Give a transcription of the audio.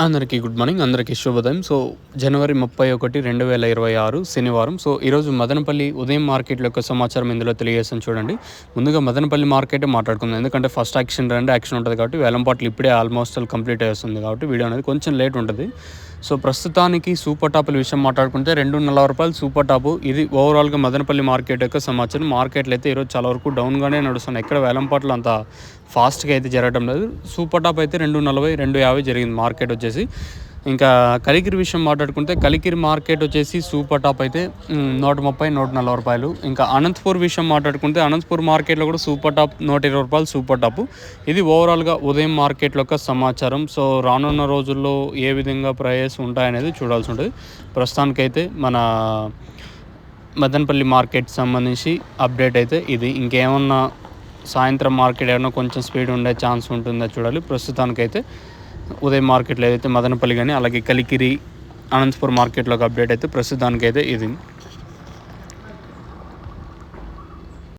అందరికీ good morning. అందరికీ శుభోదయం. జనవరి 31, 2026 శనివారం. ఈరోజు మదనపల్లి ఉదయం మార్కెట్ల యొక్క సమాచారం ఇందులో తెలియజేస్తాను చూడండి. ముందుగా మదనపల్లి మార్కెట్ మాట్లాడుకుందాం. ఎందుకంటే ఫస్ట్ యాక్షన్ యాక్షన్ ఉంటుంది కాబట్టి వేలంపాట్లు ఇప్పుడే ఆల్మోస్ట్ కంప్లీట్ అయ్యేస్తుంది కాబట్టి వీడియో అనేది కొంచెం లేట్ ఉంటుంది. ప్రస్తుతానికి సూపర్ టాపుల విషయం మాట్లాడుకుంటే రూ. 240 సూపర్ టాపు. ఇది ఓవరాల్గా మదనపల్లి మార్కెట్ యొక్క సమాచారం. మార్కెట్లు అయితే ఈరోజు చాలా వరకు డౌన్గానే నడుస్తున్నాయి. ఎక్కడ వేలంపాట్లు అంత ఫాస్ట్గా అయితే జరగడం లేదు. సూపర్ టాప్ అయితే 240, 250 జరిగింది మార్కెట్ వచ్చేసి. ఇంకా కలికిరి విషయం మాట్లాడుకుంటే కలికిరి మార్కెట్ వచ్చేసి సూపర్ టాప్ అయితే 130, 140 రూపాయలు. ఇంకా అనంతపూర్ విషయం మాట్లాడుకుంటే అనంతపూర్ మార్కెట్లో కూడా సూపర్ టాప్ 120 రూపాయలు సూపర్ టాపు. ఇది ఓవరాల్గా ఉదయం మార్కెట్లో యొక్క సమాచారం. రానున్న రోజుల్లో ఏ విధంగా ప్రైస్ ఉంటాయనేది చూడాల్సి ఉంటుంది. ప్రస్తుతానికైతే మన మదనపల్లి మార్కెట్ సంబంధించి అప్డేట్ అయితే ఇది. ఇంకేమన్నా సాయంత్రం మార్కెట్ ఏమైనా కొంచెం స్పీడ్ ఉండే ఛాన్స్ ఉంటుందో చూడాలి. ప్రస్తుతానికైతే ఉదయం మార్కెట్లో ఏదైతే మదనపల్లి కానీ అలాగే కలికిరి అనంతపూర్ మార్కెట్లోకి అప్డేట్ అయితే ప్రస్తుతానికైతే ఇది.